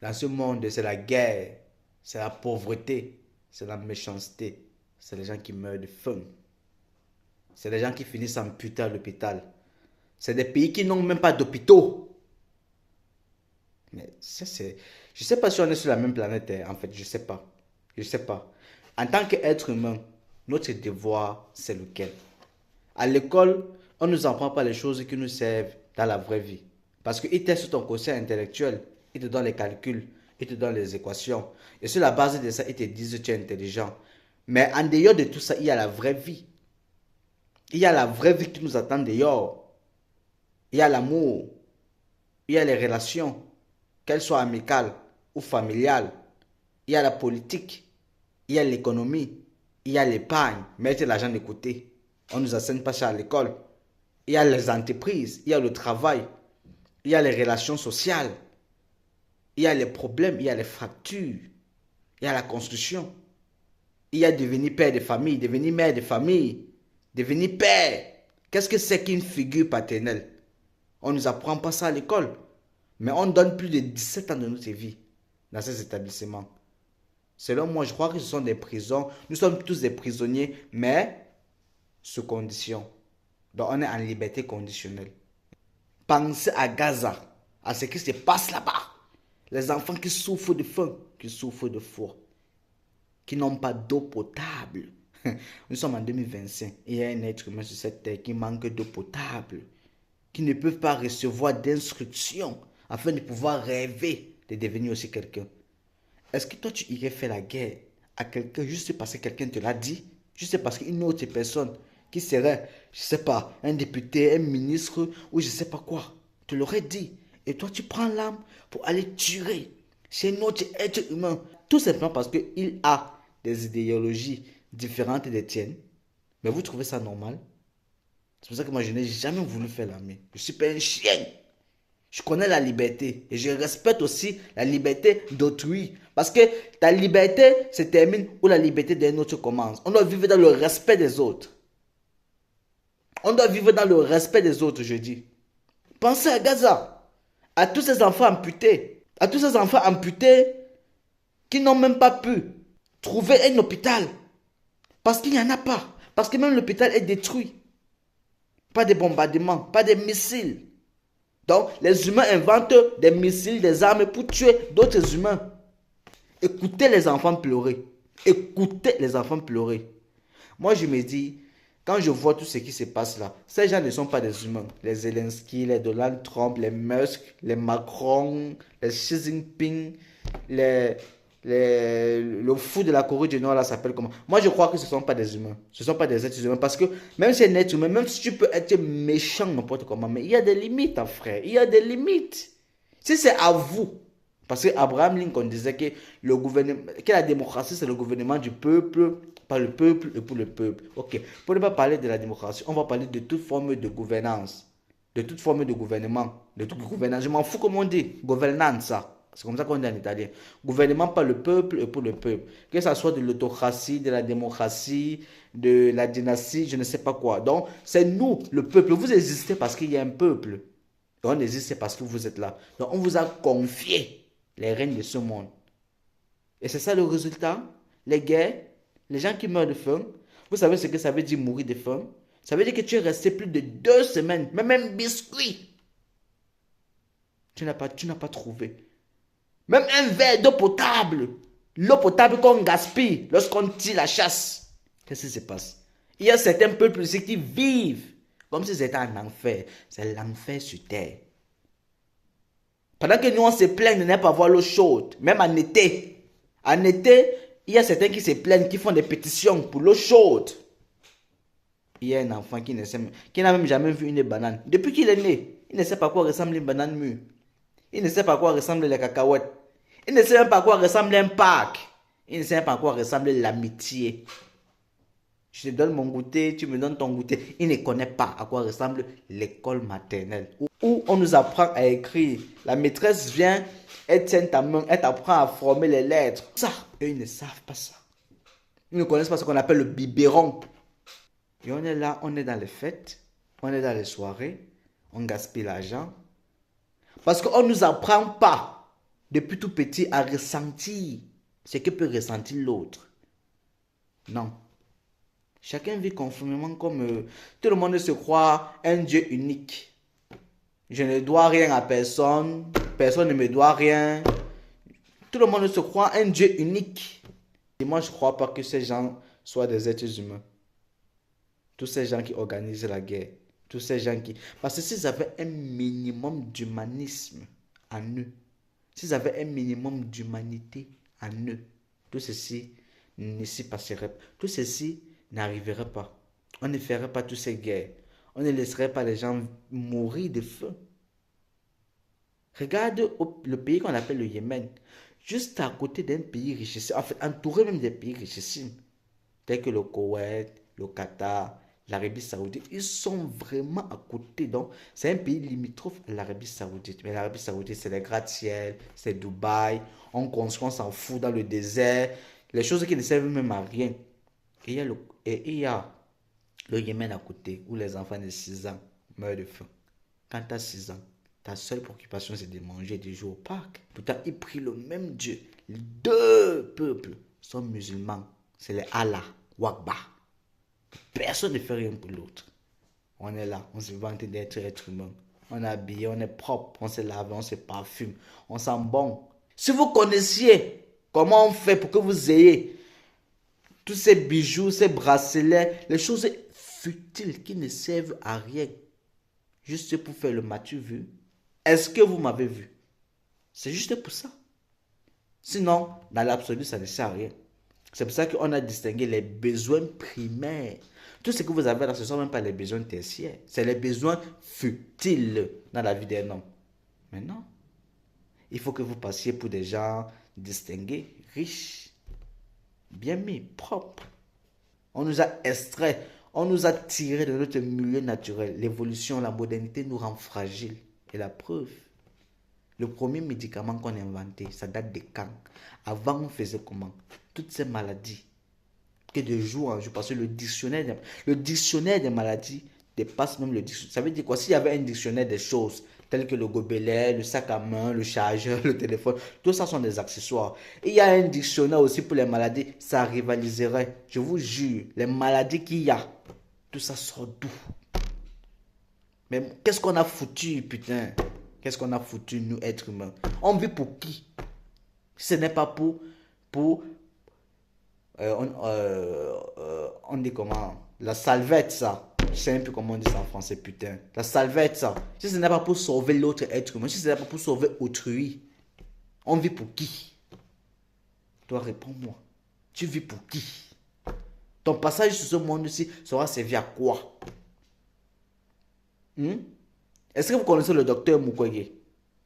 Dans ce monde, c'est la guerre, c'est la pauvreté, c'est la méchanceté, c'est les gens qui meurent de faim. C'est les gens qui finissent amputés à l'hôpital. C'est des pays qui n'ont même pas d'hôpitaux. Mais ça, c'est... Je ne sais pas si on est sur la même planète, hein, en fait, je ne sais pas. Je ne sais pas. En tant qu'être humain, notre devoir, c'est lequel? À l'école, on ne nous apprend pas les choses qui nous servent dans la vraie vie. Parce qu'ils testent ton quotient intellectuel, ils te donnent les calculs, ils te donnent les équations. Et sur la base de ça, ils te disent que tu es intelligent. Mais en dehors de tout ça, il y a la vraie vie. Il y a la vraie vie qui nous attend dehors. Il y a l'amour. Il y a les relations, qu'elles soient amicales ou familiales. Il y a la politique. Il y a l'économie. Il y a l'épargne. Mettre l'argent de côté. On ne nous enseigne pas ça à l'école. Il y a les entreprises. Il y a le travail. Il y a les relations sociales. Il y a les problèmes. Il y a les fractures. Il y a la construction. Il y a devenir père de famille, devenir mère de famille, devenir père. Qu'est-ce que c'est qu'une figure paternelle? On ne nous apprend pas ça à l'école. Mais on donne plus de 17 ans de notre vie dans ces établissements. Selon moi, je crois que ce sont des prisons. Nous sommes tous des prisonniers, mais sous condition. Donc on est en liberté conditionnelle. Pensez à Gaza, à ce qui se passe là-bas. Les enfants qui souffrent de faim, qui souffrent de froid, qui n'ont pas d'eau potable. Nous sommes en 2025 et il y a un être humain sur cette terre qui manque d'eau potable, qui ne peuvent pas recevoir d'instructions afin de pouvoir rêver de devenir aussi quelqu'un. Est-ce que toi tu irais faire la guerre à quelqu'un juste parce que quelqu'un te l'a dit, juste parce qu'une autre personne qui serait, je sais pas, un député, un ministre ou je sais pas quoi, te l'aurait dit, et toi tu prends l'arme pour aller tuer chez un autre être humain, tout simplement parce qu'il a des idéologies différentes des tiennes, mais vous trouvez ça normal? C'est pour ça que moi je n'ai jamais voulu faire l'armée. Je suis pas un chien. Je connais la liberté et je respecte aussi la liberté d'autrui. Parce que ta liberté se termine où la liberté d'un autre commence. On doit vivre dans le respect des autres. On doit vivre dans le respect des autres, je dis. Pensez à Gaza, à tous ces enfants amputés, à tous ces enfants amputés qui n'ont même pas pu trouver un hôpital. Parce qu'il n'y en a pas. Parce que même l'hôpital est détruit. Pas de bombardements, pas de missiles. Donc, les humains inventent des missiles, des armes pour tuer d'autres humains. Écoutez les enfants pleurer. Écoutez les enfants pleurer. Moi, je me dis, quand je vois tout ce qui se passe là, ces gens ne sont pas des humains. Les Zelensky, les Donald Trump, les Musk, les Macron, les Xi Jinping, les, le fou de la Corée du Nord là s'appelle comment? Moi, je crois que ce ne sont pas des humains. Ce ne sont pas des êtres humains. Parce que même si c'est un être humain, même si tu peux être méchant n'importe comment, mais il y a des limites, hein, frère. Il y a des limites. Si c'est à vous, parce que Abraham Lincoln disait que, que la démocratie, c'est le gouvernement du peuple, par le peuple et pour le peuple. Ok, pour ne pas parler de la démocratie, on va parler de toute forme de gouvernance, de toute forme de gouvernement, de toute gouvernance. Je m'en fous comment on dit, gouvernance. C'est comme ça qu'on dit en italien. Gouvernement par le peuple et pour le peuple. Que ce soit de l'autocratie, de la démocratie, de la dynastie, je ne sais pas quoi. Donc, c'est nous, le peuple. Vous existez parce qu'il y a un peuple. Et on existe parce que vous êtes là. Donc, on vous a confié les règnes de ce monde. Et c'est ça le résultat. Les guerres, les gens qui meurent de faim. Vous savez ce que ça veut dire mourir de faim? Ça veut dire que tu es resté plus de 2 semaines, même un biscuit. Tu n'as pas trouvé. Même un verre d'eau potable. L'eau potable qu'on gaspille lorsqu'on tire la chasse. Qu'est-ce qui se passe? Il y a certains peuples ici qui vivent comme si c'était un enfer. C'est l'enfer sur terre. Pendant que nous on se plaint de ne pas avoir l'eau chaude, même en été. En été, il y a certains qui se plaignent, qui font des pétitions pour l'eau chaude. Il y a un enfant qui n'a même jamais vu une banane. Depuis qu'il est né, il ne sait pas à quoi ressemble une banane mûre. Il ne sait pas à quoi ressemblent les cacahuètes. Il ne sait même pas à quoi ressemble un parc. Il ne sait même pas à quoi ressemble l'amitié. Je te donne mon goûter, tu me donnes ton goûter. Il ne connaît pas à quoi ressemble l'école maternelle. Où on nous apprend à écrire. La maîtresse vient, elle tient ta main, elle t'apprend à former les lettres. Ça, eux, ils ne savent pas ça. Ils ne connaissent pas ce qu'on appelle le biberon. Et on est là, on est dans les fêtes, on est dans les soirées, on gaspille l'argent. Parce qu'on ne nous apprend pas depuis tout petit à ressentir ce que peut ressentir l'autre. Non. Chacun vit conformément comme tout le monde se croit un Dieu unique. Je ne dois rien à personne, personne ne me doit rien. Tout le monde se croit un Dieu unique. Et moi, je ne crois pas que ces gens soient des êtres humains. Tous ces gens qui organisent la guerre, tous ces gens qui... Parce que s'ils avaient un minimum d'humanisme en eux, s'ils avaient un minimum d'humanité en eux, tout ceci ne s'y passerait pas. Tout ceci n'arriverait pas. On ne ferait pas toutes ces guerres. On ne laisserait pas les gens mourir de faim. Regarde le pays qu'on appelle le Yémen. Juste à côté d'un pays richissime, en fait, entouré même des pays richissimes, tels que le Koweït, le Qatar, l'Arabie Saoudite, ils sont vraiment à côté. Donc, c'est un pays limitrophe à l'Arabie Saoudite. Mais l'Arabie Saoudite, c'est les gratte-ciel, c'est Dubaï. On construit, on s'en fout dans le désert. Les choses qui ne servent même à rien. Il y a le Yémen à côté, où les enfants de 6 ans meurent de faim. Quand tu as 6 ans, ta seule préoccupation, c'est de manger et de jouer au parc. Pourtant, ils prient le même Dieu. Les deux peuples sont musulmans. C'est les Allah, Wakba. Personne ne fait rien pour l'autre. On est là, on se vante d'être être humain. On est habillé, on est propre, on se lave, on se parfume, on sent bon. Si vous connaissiez comment on fait pour que vous ayez tous ces bijoux, ces bracelets, les choses futiles qui ne servent à rien, juste pour faire le m'as-tu vu? Est-ce que vous m'avez vu? C'est juste pour ça. Sinon, dans l'absolu, ça ne sert à rien. C'est pour ça qu'on a distingué les besoins primaires. Tout ce que vous avez là, ce ne sont même pas les besoins tertiaires. C'est les besoins futiles dans la vie d'un homme. Mais non. Il faut que vous passiez pour des gens distingués, riches, bien mis, propres. On nous a extraits, on nous a tirés de notre milieu naturel. L'évolution, la modernité nous rend fragiles. Et la preuve, le premier médicament qu'on a inventé, ça date de quand? Avant, on faisait comment? Toutes ces maladies, que de jour en jour, parce que le dictionnaire des maladies dépasse même le dictionnaire. Ça veut dire quoi? S'il y avait un dictionnaire des choses, telles que le gobelet, le sac à main, le chargeur, le téléphone, tout ça sont des accessoires. Et il y a un dictionnaire aussi pour les maladies, ça rivaliserait. Je vous jure, les maladies qu'il y a, tout ça sort d'où? Mais qu'est-ce qu'on a foutu, putain? Qu'est-ce qu'on a foutu, nous, êtres humains? On vit pour qui? Ce n'est pas pour on dit comment? La salvette, ça. Je sais un peu comment on dit ça en français, putain. La salvette, ça. Si ce n'est pas pour sauver l'autre être humain, si ce n'est pas pour sauver autrui, on vit pour qui? Toi, réponds-moi. Tu vis pour qui? Ton passage sur ce monde-ci sera servi à quoi? Est-ce que vous connaissez le docteur Mukwege?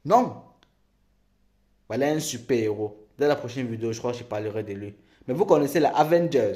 Non. Voilà un super héros. Dans la prochaine vidéo, je crois que je parlerai de lui. Mais vous connaissez les Avengers.